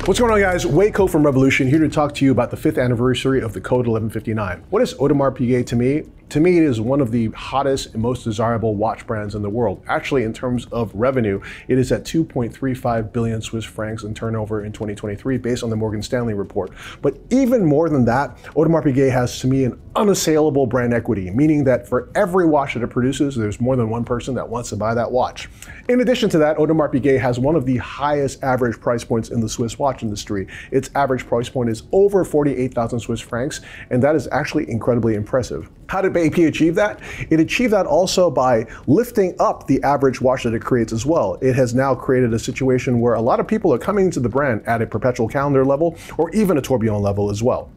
What's going on, guys? Waco from Revolution here to talk to you about the 5th anniversary of the Code 1159. What is Audemars Piguet to me? To me, it is one of the hottest and most desirable watch brands in the world. Actually, in terms of revenue, it is at 2.35 billion Swiss francs in turnover in 2023, based on the Morgan Stanley report. But even more than that, Audemars Piguet has, to me, an unassailable brand equity, meaning that for every watch that it produces, there's more than one person that wants to buy that watch. In addition to that, Audemars Piguet has one of the highest average price points in the Swiss watch industry. Its average price point is over 48,000 Swiss francs, and that is actually incredibly impressive. How did AP achieve that? It achieved that also by lifting up the average watch that it creates as well. It has now created a situation where a lot of people are coming into the brand at a perpetual calendar level or even a tourbillon level as well.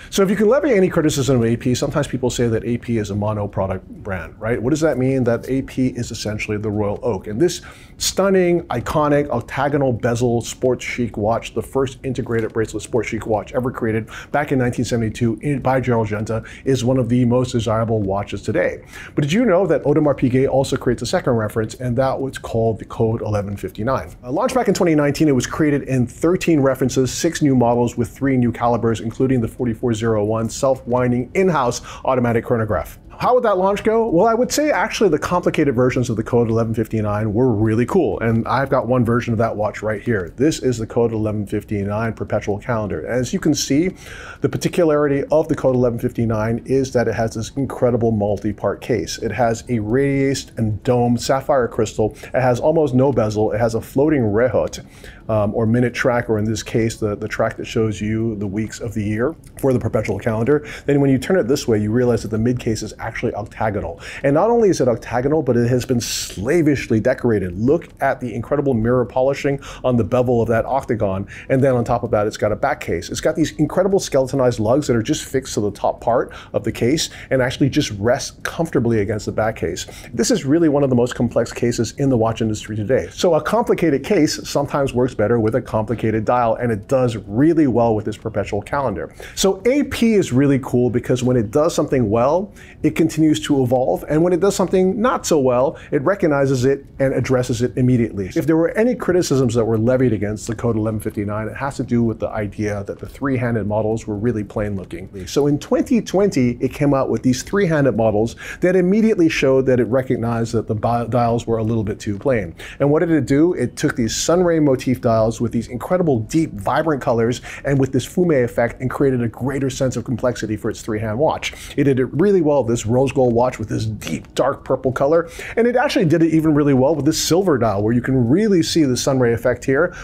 So if you can levy any criticism of AP, sometimes people say that AP is a mono-product brand, right? What does that mean? That AP is essentially the Royal Oak. And this stunning, iconic, octagonal bezel sports chic watch, the first integrated bracelet sports chic watch ever created back in 1972 by Gerald Genta, is one of the most desirable watches today. But did you know that Audemars Piguet also creates a second reference, and that was called the Code 1159. Launched back in 2019, it was created in 13 references, 6 new models with 3 new calibers, including the 4401 self-winding in-house automatic chronograph. How would that launch go? Well, I would say actually the complicated versions of the Code 1159 were really cool. And I've got one version of that watch right here. This is the Code 1159 perpetual calendar. As you can see, the particularity of the Code 1159 is that it has this incredible multi-part case. It has a radiated and domed sapphire crystal. It has almost no bezel. It has a floating rehaut, or minute track, or in this case, the track that shows you the weeks of the year for the perpetual calendar. Then when you turn it this way, you realize that the mid case is actually octagonal. And not only is it octagonal, but it has been slavishly decorated. Look at the incredible mirror polishing on the bevel of that octagon. And then on top of that, it's got a back case. It's got these incredible skeletonized lugs that are just fixed to the top part of the case and actually just rest comfortably against the back case. This is really one of the most complex cases in the watch industry today. So a complicated case sometimes works better with a complicated dial, and it does really well with this perpetual calendar. So AP is really cool because when it does something well, it continues to evolve, and when it does something not so well, it recognizes it and addresses it immediately. If there were any criticisms that were levied against the Code 1159, it has to do with the idea that the three-handed models were really plain looking. So in 2020, it came out with these three-handed models that immediately showed that it recognized that the dials were a little bit too plain. And what did it do? It took these sunray motif dials with these incredible deep vibrant colors and with this fume effect and created a greater sense of complexity for its three-hand watch. It did it really well with this rose gold watch with this deep dark purple color, and it actually did it even really well with this silver dial where you can really see the sunray effect here,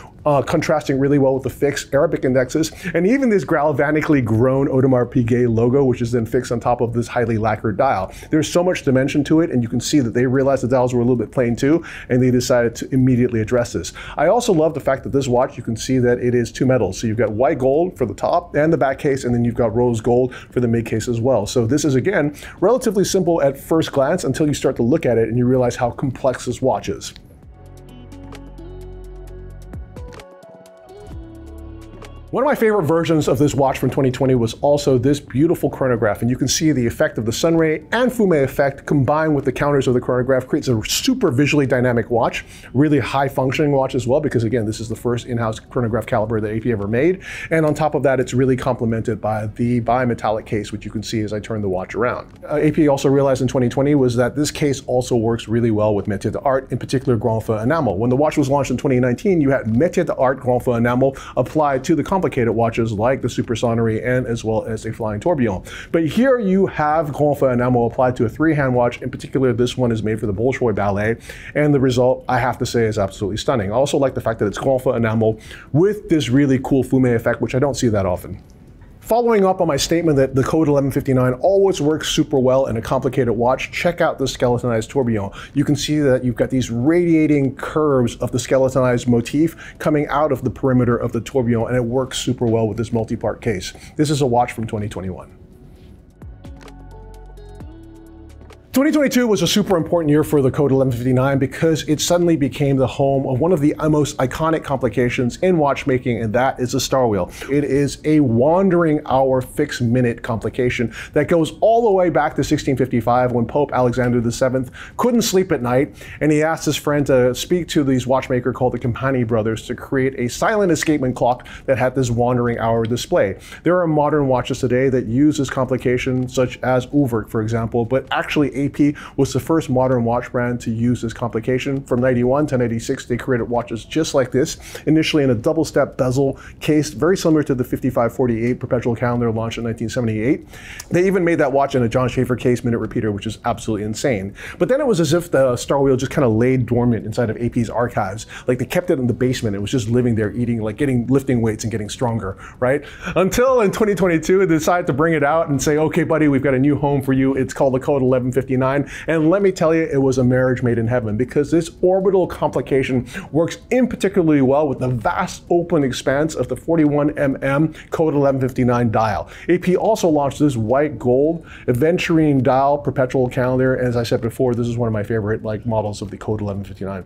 contrasting really well with the fixed Arabic indexes, and even this galvanically grown Audemars Piguet logo, which is then fixed on top of this highly lacquered dial. There's so much dimension to it, and you can see that they realized the dials were a little bit plain too, and they decided to immediately address this. I also love the fact that this watch, you can see that it is 2 metals. So you've got white gold for the top and the back case, and then you've got rose gold for the mid case as well. So this is, again, relatively simple at first glance until you start to look at it and you realize how complex this watch is. One of my favorite versions of this watch from 2020 was also this beautiful chronograph, and you can see the effect of the sunray and fume effect combined with the counters of the chronograph creates a super visually dynamic watch, really high functioning watch as well, because again, this is the first in-house chronograph caliber that AP ever made. And on top of that, it's really complemented by the bimetallic case, which you can see as I turn the watch around. AP also realized in 2020 was that this case also works really well with métier d'art, in particular grand feu enamel. When the watch was launched in 2019, you had métier d'art grand feu enamel applied to the complicated watches like the Super Sonnery and as well as a flying tourbillon. But here you have grand feu enamel applied to a three-hand watch. In particular, this one is made for the Bolshoi Ballet, and the result, I have to say, is absolutely stunning. I also like the fact that it's grand feu enamel with this really cool fume effect, which I don't see that often. Following up on my statement that the Code 1159 always works super well in a complicated watch, check out the skeletonized tourbillon. You can see that you've got these radiating curves of the skeletonized motif coming out of the perimeter of the tourbillon, and it works super well with this multi-part case. This is a watch from 2021. 2022 was a super important year for the Code 1159 because it suddenly became the home of one of the most iconic complications in watchmaking, and that is the star wheel. It is a wandering hour fixed minute complication that goes all the way back to 1655 when Pope Alexander VII couldn't sleep at night, and he asked his friend to speak to these watchmaker called the Campani brothers to create a silent escapement clock that had this wandering hour display. There are modern watches today that use this complication, such as Ullwerk, for example, but actually AP was the first modern watch brand to use this complication. From 91 to 96, they created watches just like this, initially in a double-step bezel case, very similar to the 5548 perpetual calendar launched in 1978. They even made that watch in a John Schaefer case minute repeater, which is absolutely insane. But then it was as if the star wheel just kind of laid dormant inside of AP's archives. Like they kept it in the basement. It was just living there, eating, like lifting weights and getting stronger, right? Until in 2022, they decided to bring it out and say, okay, buddy, we've got a new home for you. It's called the Code 1159. And let me tell you, it was a marriage made in heaven because this orbital complication works in particularly well with the vast open expanse of the 41mm Code 1159 dial. AP also launched this white gold aventurine dial perpetual calendar. And as I said before, this is one of my favorite models of the Code 1159.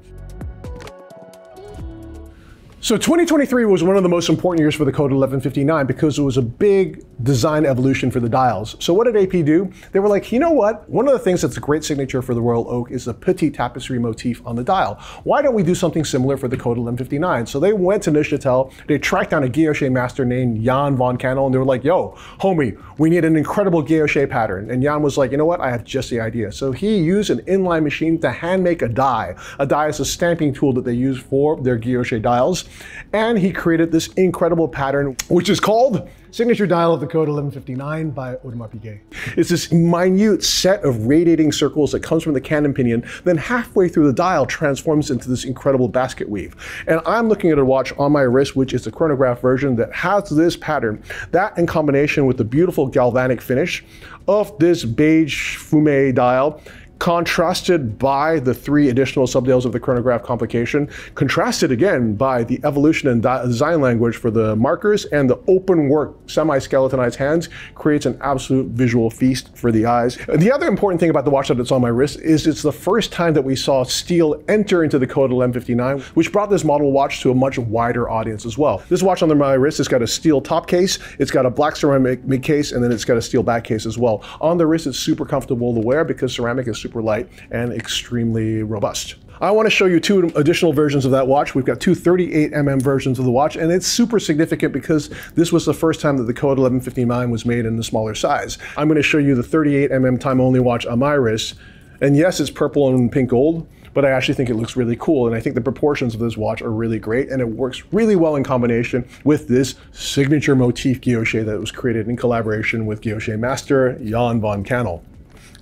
So 2023 was one of the most important years for the Code 1159 because it was a big design evolution for the dials. So what did AP do? They were like, you know what? One of the things that's a great signature for the Royal Oak is the petit tapestry motif on the dial. Why don't we do something similar for the Code 1159? So they went to Neuchâtel, they tracked down a guilloche master named Jan von Cannel, and they were like, yo, homie, we need an incredible guilloche pattern. And Jan was like, you know what? I have just the idea. So he used an inline machine to hand make a die. A die is a stamping tool that they use for their guilloche dials. And he created this incredible pattern, which is called Signature Dial of the Code 1159 by Audemars Piguet. It's this minute set of radiating circles that comes from the cannon pinion, then halfway through the dial transforms into this incredible basket weave. And I'm looking at a watch on my wrist, which is the chronograph version that has this pattern. That in combination with the beautiful galvanic finish of this beige fume dial, contrasted by the 3 additional subdials of the chronograph complication, contrasted again by the evolution and design language for the markers and the open work semi-skeletonized hands, creates an absolute visual feast for the eyes. The other important thing about the watch that's on my wrist is it's the first time that we saw steel enter into the Code 1159, which brought this model watch to a much wider audience as well. This watch on my wrist has got a steel top case, it's got a black ceramic mid case, and then it's got a steel back case as well. On the wrist, it's super comfortable to wear because ceramic is super light and extremely robust. I want to show you 2 additional versions of that watch. We've got 2 38mm versions of the watch, and it's super significant because this was the first time that the Code 1159 was made in the smaller size. I'm going to show you the 38mm time-only watch on my wrist, and yes, it's purple and pink gold, but I actually think it looks really cool, and I think the proportions of this watch are really great, and it works really well in combination with this signature motif guilloche that was created in collaboration with guilloche master Jan von Cannel.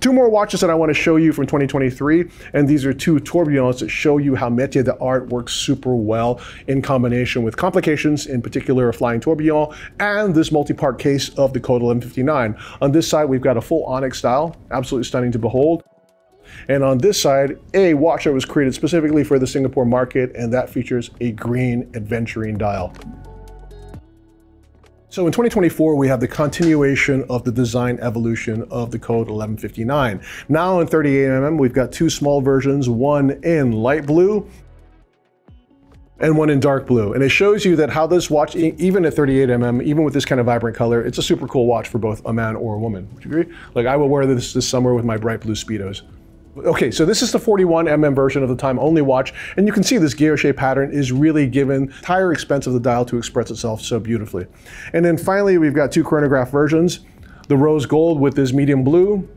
2 more watches that I want to show you from 2023, and these are 2 tourbillons that show you how métier d'art works super well in combination with complications, in particular a flying tourbillon, and this multi-part case of the Code 1159. On this side, we've got a full onyx dial, absolutely stunning to behold. And on this side, a watch that was created specifically for the Singapore market, and that features a green aventurine dial. So in 2024, we have the continuation of the design evolution of the Code 1159. Now in 38mm, we've got 2 small versions, one in light blue and one in dark blue. And it shows you that how this watch, even at 38mm, even with this kind of vibrant color, it's a super cool watch for both a man or a woman. Would you agree? Like I will wear this summer with my bright blue Speedos. Okay, so this is the 41mm version of the time-only watch, and you can see this guilloche pattern is really given the entire expense of the dial to express itself so beautifully. And then finally, we've got 2 chronograph versions, the rose gold with this medium blue,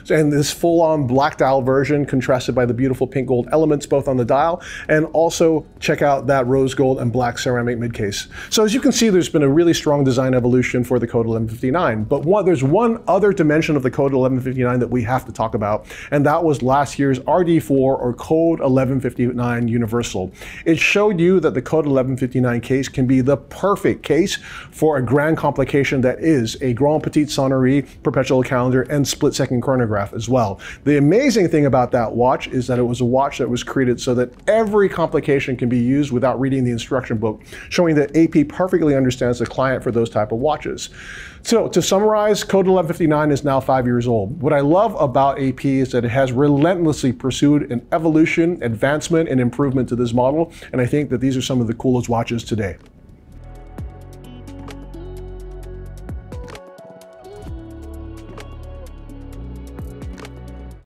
and this full-on black dial version contrasted by the beautiful pink gold elements both on the dial, and also check out that rose gold and black ceramic midcase. So as you can see, there's been a really strong design evolution for the Code 1159, but there's one other dimension of the Code 1159 that we have to talk about, and that was last year's RD4 or Code 1159 Universelle. It showed you that the Code 1159 case can be the perfect case for a grand complication that is a Grand Petite Sonnerie perpetual calendar and split-second chronograph. chronograph as well. The amazing thing about that watch is that it was a watch that was created so that every complication can be used without reading the instruction book, showing that AP perfectly understands the client for those type of watches. So to summarize, Code 1159 is now 5 years old. What I love about AP is that it has relentlessly pursued an evolution, advancement, and improvement to this model, and I think that these are some of the coolest watches today.